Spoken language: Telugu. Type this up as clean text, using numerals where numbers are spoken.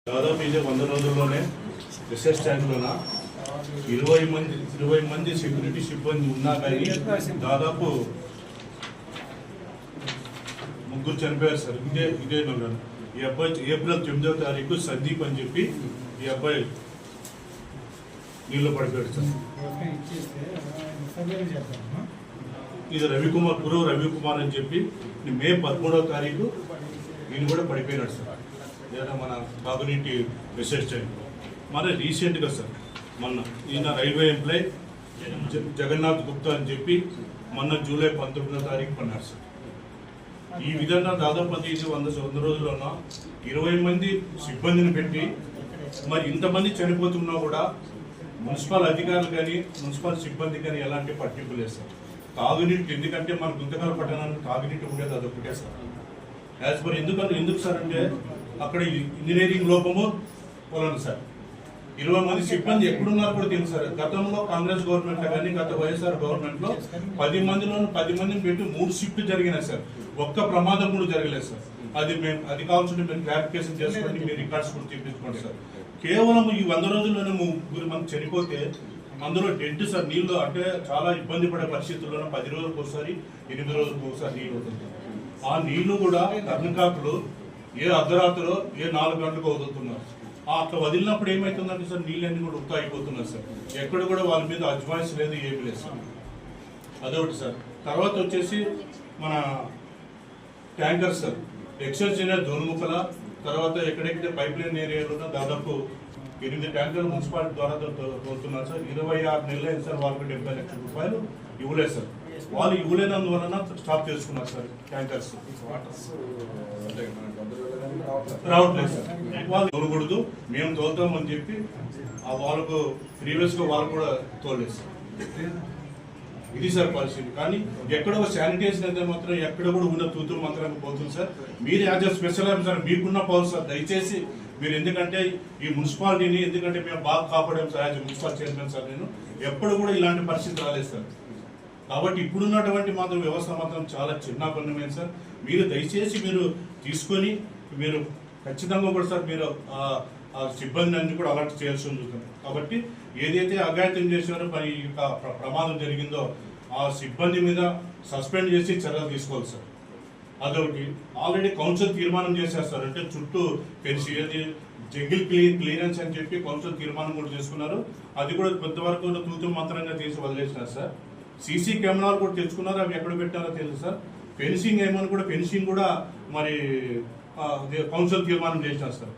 దాదాపు ఇదే 100 రోజుల్లోనే రిసెర్చ్ ట్యాంక్లోన 20 మంది సెక్యూరిటీ సిబ్బంది ఉన్నా కానీ దాదాపు 3 చనిపోయారు సార్. ఇదే నెలలో ఈ అబ్బాయి ఏప్రిల్ 9వ తారీఖు సందీప్ అని చెప్పి ఈ అబ్బాయి నీళ్ళు పడిపోయాడు సార్. ఇది రవికుమార్ అని చెప్పి మే 13వ తారీఖు ఈయన కూడా పడిపోయినాడు సార్. లేదా మన తాగునీటి రిసెర్చ్ ట్యాంక్ మరి రీసెంట్గా సార్ మొన్న ఈయన రైల్వే ఎంప్లాయ్ జగన్నాథ్ గుప్తా అని చెప్పి మొన్న జూలై 19వ తారీఖు పడినారు సార్. ఈ విధంగా దాదాపు 100 రోజుల్లో 20 మంది సిబ్బందిని పెట్టి మరి ఇంతమంది చనిపోతున్నా కూడా మున్సిపల్ అధికారులు కానీ మున్సిపల్ సిబ్బంది కానీ ఎలాంటి పట్టింపు లేదు సార్. తాగునీటి ఎందుకంటే మన గుంతకల్ పట్టణానికి తాగునీటి ఉండేది అదొకటే సార్. యాజ్ పర్ ఎందుకు సార్ అంటే అక్కడ ఇంజనీరింగ్ లోపము పోలేదు సార్. 20 మంది సిబ్బంది ఎక్కడున్నారు కూడా తెలుసు సార్. గతంలో కాంగ్రెస్ గవర్నమెంట్ కానీ గత వైఎస్ఆర్ గవర్నమెంట్ లో 10 మందిని పెట్టి 3 షిఫ్ట్ జరిగినాయి సార్. ఒక్క ప్రమాదం కూడా జరగలేదు సార్. అది కావాల్సింటే మేము క్లారిఫికేషన్ చేసుకొని మీ రికార్డ్స్ కూడా చూపించుకోండి సార్. కేవలం ఈ 100 రోజుల్లోనే 3 మంది చనిపోతే అందులో డెడ్ సార్. నీళ్ళు అంటే చాలా ఇబ్బంది పడే పరిస్థితుల్లో 10 రోజులకు ఒకసారి 8 రోజులకు ఒకసారి నీళ్ళు అవుతుంది. ఆ నీళ్లు కూడా కర్ణకాకులు ఏ అర్ధరాత్రిలో ఏ 4 గంటలకు వదులుతున్నారు. అట్లా వదిలినప్పుడు ఏమవుతుందంటే సార్ నీళ్ళన్నీ కూడా ఉత్తా అయిపోతున్నారు సార్. ఎక్కడ కూడా వాళ్ళ మీద అజ్మాయిస్ లేదు, ఏమి లేదు సార్. అదొకటి సార్. తర్వాత వచ్చేసి మన ట్యాంకర్ సార్ ఎక్సెస్ దోనుముఖల తర్వాత ఎక్కడెక్కడ పైప్ లైన్ ఏరియాలో దాదాపు 8 ట్యాంకర్లు మున్సిపాలిటీ ద్వారా తోలుతున్నారు సార్. 26 నెలలు అయింది సార్. వాళ్ళకి 70 లక్షల రూపాయలు ఇవ్వలేదు సార్. వాళ్ళు ఇవ్వలేనందువలన స్టాప్ చేసుకున్నారు సార్. ట్యాంకర్స్ రావట్లేదు సార్. వాళ్ళు తోలకూడదు, మేము తోలుతామని చెప్పి వాళ్ళకు ప్రీవియస్గా వాళ్ళు కూడా తోలలేదు సార్. ఇది సార్ పరిస్థితి. కానీ ఎక్కడో శానిటైజేషన్ అయితే మాత్రం ఎక్కడ కూడా ఉన్న తూతులు మాత్రం పోతుంది సార్. మీరు యాజ్ అ స్పెషల్ ఆఫీసర్ మీకున్న పవర్ సార్. దయచేసి మీరు ఎందుకంటే ఈ మున్సిపాలిటీని ఎందుకంటే మేము బాగా కాపాడాం సార్. యాజ్ మున్సిపల్ చైర్మన్ సార్ నేను ఎప్పుడు కూడా ఇలాంటి పరిస్థితి రాలేదు సార్. కాబట్టి ఇప్పుడున్నటువంటి మాత్రం వ్యవస్థ మాత్రం చాలా చిన్నపన్నమైన సార్. మీరు దయచేసి మీరు తీసుకొని మీరు ఖచ్చితంగా కూడా సార్ మీరు ఆ సిబ్బంది అన్ని కూడా అలర్ట్ చేయాల్సి ఉంటుంది. కాబట్టి ఏదైతే అఘాయిత్యం చేశారో మరి ప్రమాదం జరిగిందో ఆ సిబ్బంది మీద సస్పెండ్ చేసి చర్యలు తీసుకోవాలి సార్. అదొకటి. ఆల్రెడీ కౌన్సిల్ తీర్మానం చేశారు సార్. అంటే చుట్టూ తెలిసి ఏది జంగిల్ క్లియరెన్స్ అని చెప్పి కౌన్సిల్ తీర్మానం కూడా చేసుకున్నారు. అది కూడా కొంతవరకు తూతు మంత్రంగా తీసి వదిలేసినారు సార్. సీసీ కెమెరాలు కూడా తెచ్చుకున్నారు. అవి ఎక్కడ పెట్టారో తెలుసు సార్. ఫెన్సింగ్ ఏమని కూడా ఫెన్సింగ్ కూడా మరి కౌన్సిల్ తీర్మానం చేసినారు సార్.